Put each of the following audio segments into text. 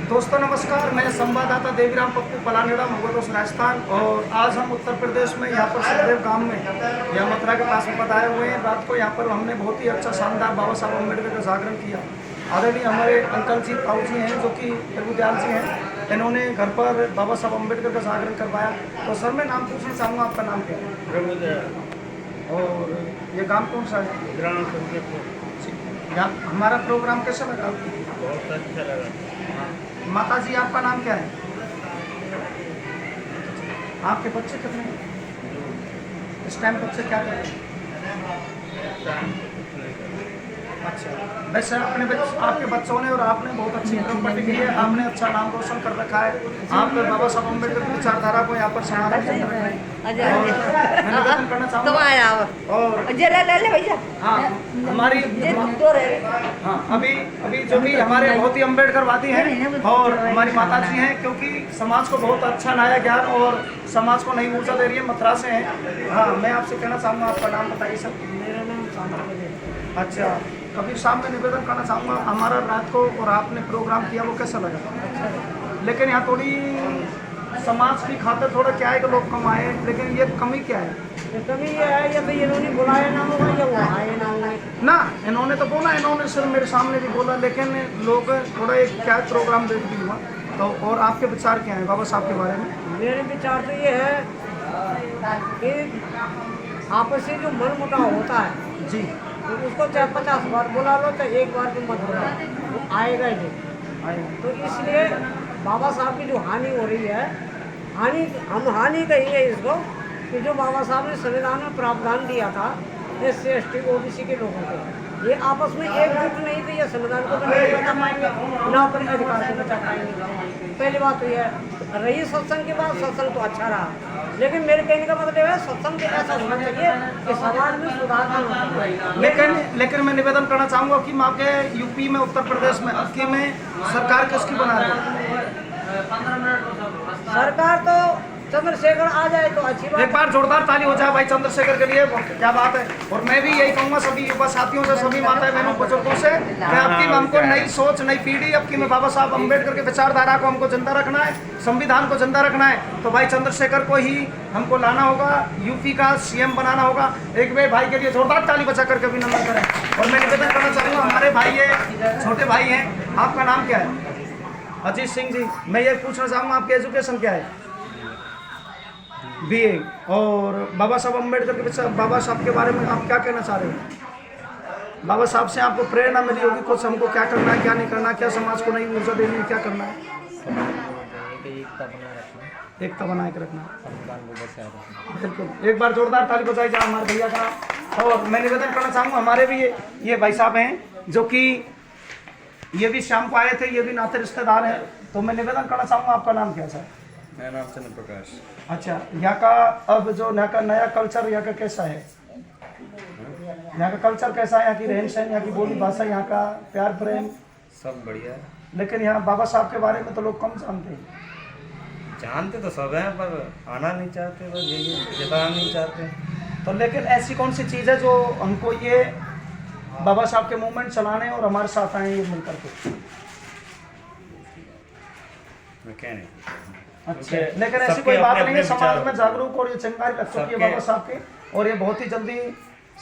दोस्तों नमस्कार, मैं संवाददाता देवीराम पप्पू पलानेड़ा मुगलोस राजस्थान। और आज हम उत्तर प्रदेश में यहाँ पर सुखदेव गांव में या मथुरा के पास में बताए हुए हैं। रात को यहाँ पर हमने बहुत ही अच्छा शानदार बाबा साहब अम्बेडकर का जागरण किया। आदरणीय हमारे अंकल जी ताऊ जी हैं जो कि प्रभुदयाल जी हैं, इन्होंने घर पर बाबा साहब अम्बेडकर का जागरण करवाया। तो सर मैं नाम पूछना चाहूँगा, आपका नाम क्या है? प्रभुदयाल। और ये गाँव कौन सा है? ग्राम संकेतपुर। यहाँ हमारा प्रोग्राम कैसा लगा? बहुत अच्छा लगा। माता जी आपका नाम क्या है? आपके बच्चे कितने हैं? इस टाइम बच्चे क्या कर रहे हैं? अच्छा, वैसे आपके बच्चों ने और आपने बहुत अच्छी प्रॉपर्टी की है, आपने अच्छा नाम रोशन कर रखा है। आप बाबा साहब अम्बेडकर की विचारधारा को यहाँ पर संरक्षित कर रहे हैं। मैं निवेदन करना चाहूँगा और हाँ हमारी अभी जो भी हमारे बहुत ही अम्बेडकरवादी हैं और हमारी माता जी हैं, क्योंकि समाज को बहुत अच्छा नया ज्ञान और समाज को नई ऊर्जा दे रही है, मथुरा से हैं। हाँ मैं आपसे कहना चाहूँगा, आपका नाम बताइए सर। मेरा नाम सामने। अच्छा, कबीर साहब मैं निवेदन करना चाहूँगा, हमारा रात को और आपने प्रोग्राम किया वो कैसा लगा? लेकिन यहाँ थोड़ी समाज की खातिर थोड़ा क्या है कि लोग कम आए, लेकिन ये कमी क्या है? कभी ये है या भाई इन्होंने बुलाया ना होगा या वो आए ना होंगे ना, इन्होंने तो बोला, इन्होंने सिर्फ मेरे सामने भी बोला, लेकिन लोग थोड़ा एक क्या प्रोग्राम देख भी हुआ। तो और आपके विचार क्या हैं बाबा साहब के बारे में? मेरे विचार तो ये है कि आपस में जो मन मुटाव होता है जी, तो उसको चाहे 50 बार बुला लो चाहे एक बार भी मत बुला, वो आएगा ही नहीं। आए तो इसलिए बाबा साहब की जो हानि हो रही है, हम हानि कहेंगे इसको, कि जो बाबा साहब ने संविधान में प्रावधान दिया था SC ST OBC के लोगों को, ये आपस में एकजुट नहीं थे, ये संविधान को तो नहीं बचा पाएंगे, ना अपने अधिकार को बचा पाएंगे। पहली बात तो यह रही। सत्संग के बाद सत्संग तो अच्छा रहा, लेकिन मेरे कहने का मतलब है सत्संग ऐसा होना चाहिए कि समाज में सुधार होना चाहिए। लेकिन मैं निवेदन करना चाहूँगा कि माँ के यूपी में, उत्तर प्रदेश में, अबकी में सरकार किसकी बना रही है? सरकार तो चंद्रशेखर आ जाए तो अच्छी बात। एक बार जोरदार ताली हो जाए भाई चंद्रशेखर के लिए, क्या बात है। और मैं भी यही कहूँगा सभी युवा साथियों से, सभी माता बहनों बुजुर्गों से कि अब की हमको नई सोच, नई पीढ़ी, अब की में बाबा साहब अम्बेडकर के विचारधारा को हमको जिंदा रखना है, संविधान को जिंदा रखना है। तो भाई चंद्रशेखर को ही हमको लाना होगा, यूपी का CM बनाना होगा। एक बार भाई के लिए जोरदार ताली बजा करके अभिनंदन करें। और मैं निवेदन करना चाहूँगा, हमारे भाई है, छोटे भाई हैं, आपका नाम क्या है? अजीत सिंह जी, मैं ये पूछना चाहूँगा आपकी एजुकेशन क्या है? BA। और बाबा साहब अम्बेडकर के बाबा साहब के बारे में आप क्या कहना चाह रहे हैं? बाबा साहब से आपको प्रेरणा मिली होगी कुछ, हमको क्या करना है, क्या नहीं करना, क्या समाज को नई ऊर्जा देनी है, क्या करना है? एकता बना के रखना, बिल्कुल। एक बार जोरदार ताली बजाई जाए हमारे भैया का। और मैं निवेदन करना चाहूँगा, हमारे भी ये भाई साहब हैं जो कि ये भी शाम को आए थे, ये भी नाते रिश्तेदार हैं। तो मैं निवेदन करना चाहूँगा, आपका नाम क्या सर? मेरा नाम चंद्र प्रकाश। अच्छा, यहाँ का अब जो यहाँ का नया कल्चर यहाँ का कैसा है? यहाँ का कल्चर कैसा है? यहाँ की रहन सहन, यहाँ की बोली भाषा, यहाँ का प्यार प्रेम सब बढ़िया है। लेकिन यहाँ बाबा साहब के बारे में तो लोग कम जानते हैं। जानते तो सब हैं पर आना नहीं चाहते, बस यही जिताना नहीं चाहते। तो लेकिन ऐसी कौन सी चीज़ है जो हमको ये बाबा साहब के मूवमेंट चलाने और हमारे साथ आए ये मिलकर के? मैं क्या नहीं। अच्छा, लेकिन ऐसी कोई बात नहीं है, समाज में जागरूक और ये चिंगारी लग चुकी है बाबा साहब की, और ये बहुत ही जल्दी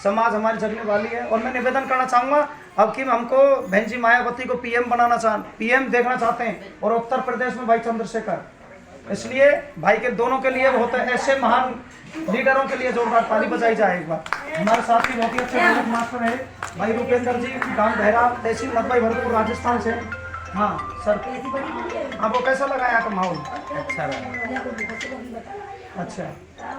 समाज हमारी जगने वाली है। और मैं निवेदन करना चाहूँगा, अब कि हमको बहन जी मायावती को PM बनाना PM देखना चाहते हैं, और उत्तर प्रदेश में भाई चंद्रशेखर। इसलिए भाई के दोनों के लिए बहुत ऐसे महान लीडरों के लिए जोरदार ताली बजाई जाए एक बार। हमारे साथ ही बहुत ही अच्छे मास्टर है भाई रूपेंद्र जी, गाँव धैरा, तहसील मधुबई भरतपुर, राजस्थान से। हाँ सर, आपको कैसा लगा यहाँ का माहौल? अच्छा लगा। अच्छा,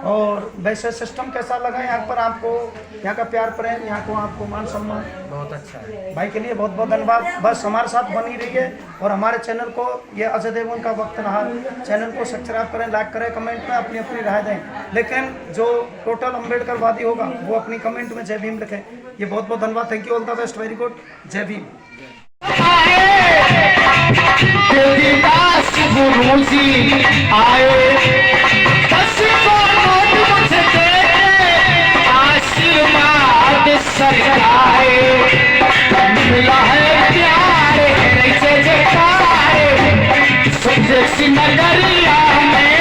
और वैसे सिस्टम कैसा लगा यहाँ पर आपको? यहाँ का प्यार प्रेम, यहाँ को आपको मान सम्मान? बहुत अच्छा है। भाई के लिए बहुत बहुत धन्यवाद। बस हमारे साथ बनी रहिए, और हमारे चैनल को, ये अजय देवगन का वक्त रहा, चैनल को सब्सक्राइब करें, लाइक करें, कमेंट में अपनी अपनी राय दें। लेकिन जो टोटल अम्बेडकरवादी होगा वो अपनी कमेंट में जय भीम लिखें। ये बहुत बहुत धन्यवाद। Thank you, all the best, very good, जय भीम। देवीदास गुरु जी आए, 10 नोट मुझे दे, आशीर्वाद सरकाए, मिला है प्यार, कैसे जताए। देसी नगरिया में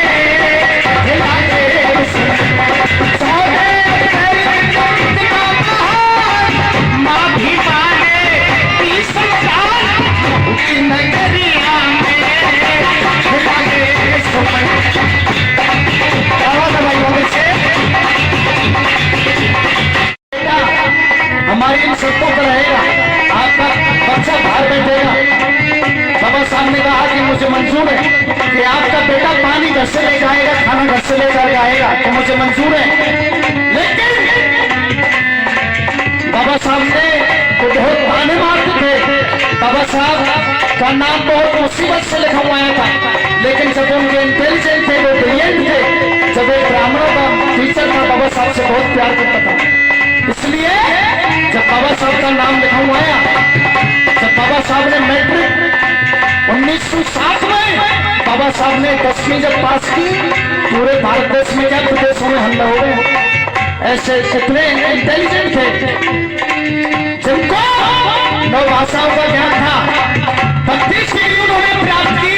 लागे सोने तेरे जगत का महान माँ भी माने तीस साल की नगरिया में लागे सोने। हमारी इन सड़कों पर रहेगा, आपका बच्चा बाहर बैठेगा। बाबा साहब ने कहा कि मुझे मंजूर है कि आपका बेटा पानी घर से ले जाएगा, खाना घर से ले जाएगा, तो मुझे मंजूर है। लेकिन बाबा साहब ने तो बहुत ताने मारते थे। बाबा साहब का नाम बहुत मुसीबत से लिखा हुआ था, लेकिन जब उनके इंटेलिजेंट थे, वो ब्रिलियंट थे, जब एक ब्राह्मणों का टीचर था, बाबा साहब से बहुत प्यार करता था। इसलिए जब बाबा साहब का नाम लिखा हुआ आया, जब बाबा साहब ने मैट्रिक 1907 में बाबा साहब ने 10वीं जब पास की, पूरे भारत देश में क्या प्रदेशों में हल्ला हो गए। ऐसे कितने इंटेलिजेंट थे जिनको 9 भाषाओं का ज्ञान था, 32 डिग्री उन्होंने प्राप्त की।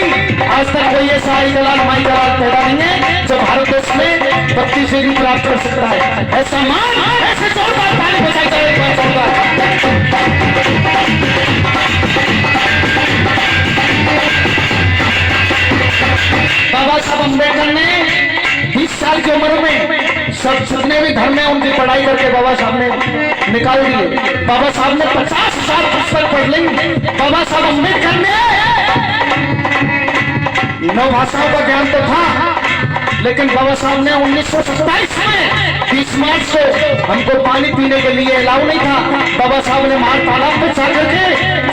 आज तक कोई ऐसा आई दलाल माई दलाल पैदा नहीं है जो भारत देश में 32 डिग्री प्राप्त कर सकता है। ऐसा मान ऐसे जोरदार ताली बजाई जाए एक बार जोरदार। बाबा साहब अम्बेडकर ने 20 साल की उम्र में सब जितने भी धर्म है उनकी पढ़ाई करके बाबा साहब ने निकाल दिए। बाबा साहब ने 50,000 पुस्तक पढ़ ली। बाबा साहब अम्बेडकर ने 9 भाषाओं का ज्ञान तो था, लेकिन बाबा साहब ने 1927 में 30 मार्च को हमको पानी पीने के लिए अलाउ नहीं था। बाबा साहब ने मार तालाब पे जाकर के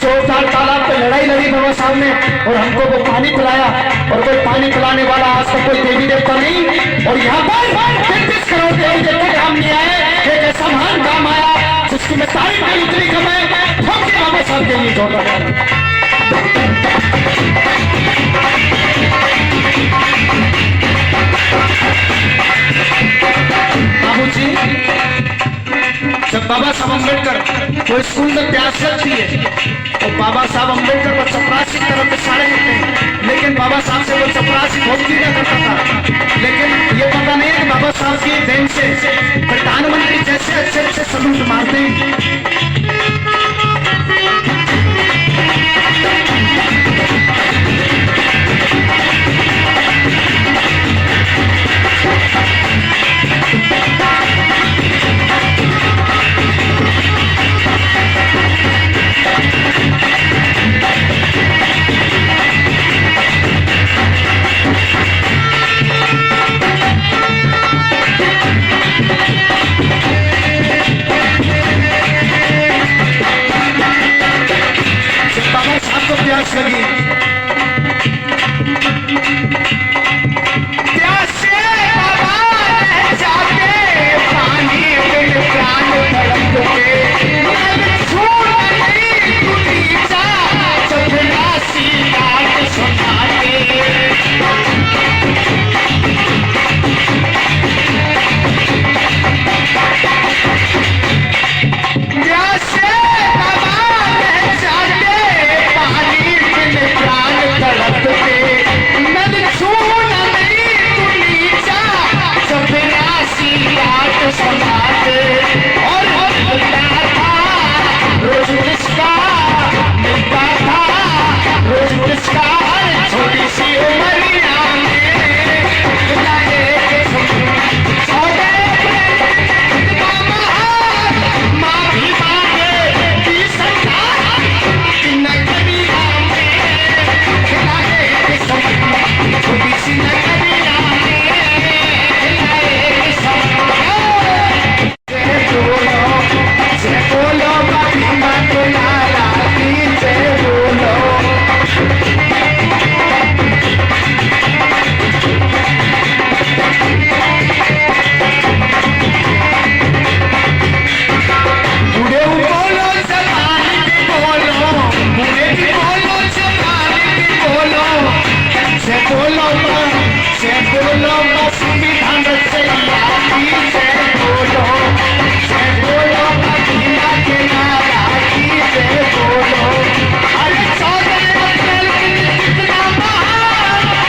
चोर-चार तालाब पे लड़ाई लड़ी बाबा साहब ने, और हमको वो पानी पिलाया। और कोई पानी पिलाने वाला आज तक कोई देवी देवता नहीं। और यहाँ पर 33 करोड़ देवी देवता काम किया है। एक ऐसा महान काम आया जिसकी मैं तारीफ में इतनी कम है, बाबा साहब के लिए जोरदार। बाबू जी, जब बाबा साहब अम्बेडकर कोई स्कूल में प्यास लगती है तो बाबा साहब अम्बेडकर को चपरासी की तरफ इशारे करते हैं, लेकिन बाबा साहब से वो चपरासी बहुत कीड़ा करता था। लेकिन ये पता नहीं है कि बाबा साहब की देन से प्रधानमंत्री जैसे अच्छे अच्छे सलूट मारते हैं। प्यास लगी, प्यासे बाबा जाके पानी बिन प्राण तड़पते, छोड़ नहीं टूटी जा चपला सी बात सुनाते। प्यासे बाबा जाके पानी बिन प्राण तड़पते, नद छूना नहीं टूटी जा चपला सी बात सुनाते। और मिलता था रोज किसका, मिलता था रोज किसका, छोटी सी उमरिया में लाए के सोने माँ भी मांगे 20 हजार की नगरिया में लाए के छोटी सी नगरिया में लाए के जय बोलो बाबी माँ के लाला की जय बोलो। बूढ़े बोलो जवान भी बोलो, बूढ़े भी बोलो जवान भी बोलो, जय बोलो संविधान रचैया की जय बोलो, जय बोलो मदीना के नारा की जय बोलो। अरे 14 अप्रैल कितना महान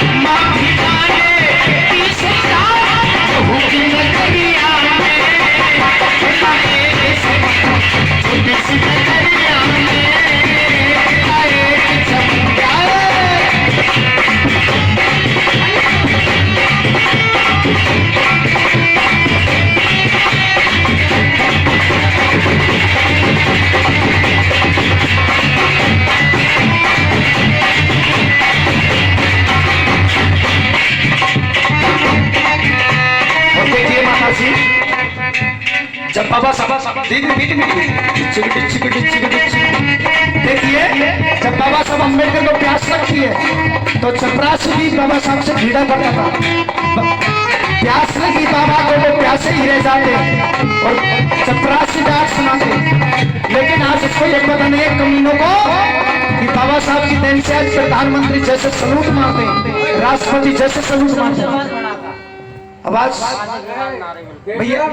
जब बाबा साहब देखिए, जब बाबा साहब अम्बेडकर को प्यास लगती है तो चपरासी भी बाबा साहब से भीड़ा करता था। प्यास लगी बाबा को, वो प्यासे ही रह जाते और चपरासी डांट सुनाते। लेकिन आज इसको ये पता नहीं है कमीनों को कि बाबा साहब की देन से आज प्रधानमंत्री जैसे सलूट मारते, राष्ट्रपति जैसे सलूट मारते। आवाज भैया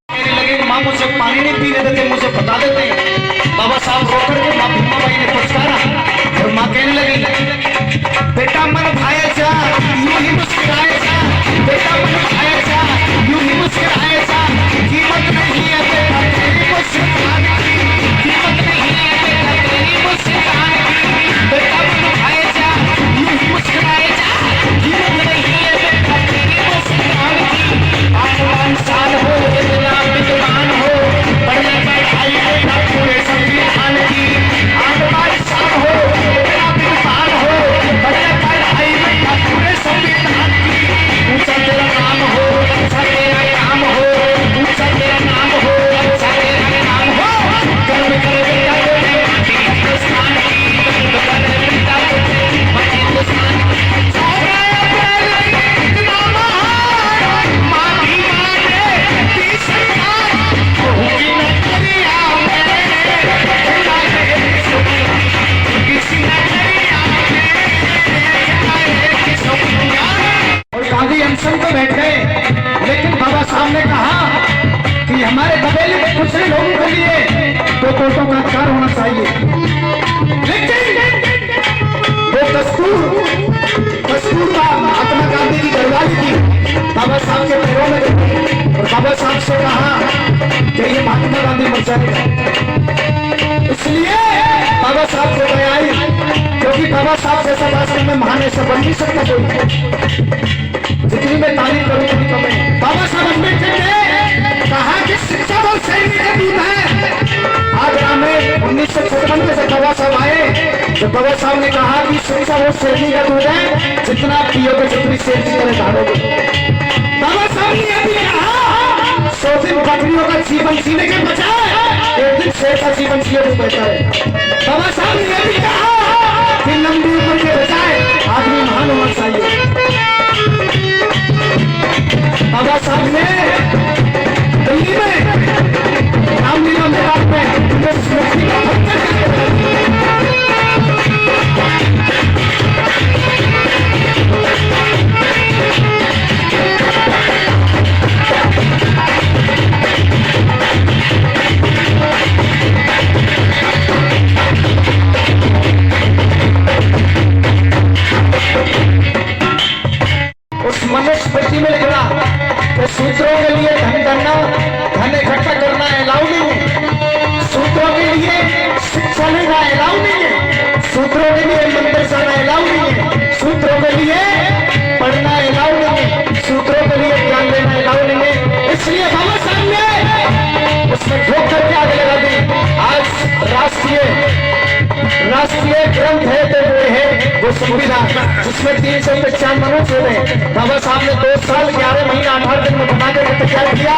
मेरे लगे माँ मुझे पानी नहीं पीने देते, मुझे बता देते। बाबा साहब रोकर के माँ भीमा बाई ने पुचकारा और माँ कहने लगी, बेटा मन भाया जा यूं ही मुस्कुराए जा, बेटा मन भाया जा यूं ही मुस्कुराए जा, कीमत नहीं है बेटा तेरी मुस्कान की, कीमत नहीं है बेटा तेरी मुस्कान की, बेटा मन भाया जा यूं ही मुस्कुराए जा, कीमत नहीं है बेटा तेरी मुस्कान की। आसमान साल हो इतना विद्वान हो, बढ़िया पढ़ाई बेटा पूरे संविधान की, आसमान साल हो इतना विद्वान हो, बढ़िया पढ़ाई बेटा पूरे संविधान की। ऊंचा तेरा नाम हो, अच्छा तेरा काम हो, ऊंचा तेरा नाम हो, अच्छा तेरा काम हो, गर्व करे बेटा तेरे हिंदुस्तान की, गर्व करे बेटा तेरे हिंदुस्तान की। गांधी अनशन पे बैठ गए, लेकिन बाबा साहब ने कहा कि हमारे बघेले में कुछ लोगों के लिए दो कोटों का अधिकार होना चाहिए। लेकिन वो दस्तूर महात्मा गांधी की घरवाली थी, बाबा साहब के पैरों में गई और बाबा साहब से कहा कि ये महात्मा गांधी मर जाएगा। इसलिए बाबा साहब को दया आई, क्योंकि बाबा साहब जैसा वास्तव में महान ऐसा बन नहीं सकता कोई। जितनी मैं तारीफ करूं उतनी कम है। बाबा साहब अम्बेडकर ने कहा कि शिक्षा और सैनिक का दूध है। आगरा में 1956 में जब बाबा साहब आए, जब बाबा साहब ने कहा कि शिक्षा और सैनिक का दूध है, जितना पियोगे जितनी शेर की तरह धारोगे। बाबा साहब ने यह भी कहा 100 दिन बकरियों का जीवन जीने के बजाय एक दिन शेर का जीवन जिए तो बेहतर है। बाबा साहब ने यह भी कहा कि लंबी उम्र के बजाय आदमी महान होना चाहिए। बाबा साहब ने दिल्ली में रामलीला मैदान में उस मनुस्मृति में लिखना तो सूत्रों के लिए धन करना, धन इकट्ठा करना अलाउ नहीं है। सूत्रों के लिए शिक्षा लेना अलाउ नहीं है। सूत्रों के लिए मंदिर जाना अलाउ नहीं है। सूत्रों के लिए पढ़ना अलाउ नहीं है। सूत्रों के लिए ज्ञान लेना अलाउ नहीं है। इसलिए बाबा साहब ने उसमें ठोक करके आगे लगा दी। आज राष्ट्रीय ग्रंथ है तो वो है वो संविधान, जिसमें 395 अनुच्छेद है। बाबा साहब ने 2 साल 11 महीना 18 दिन में बना कर तैयार किया।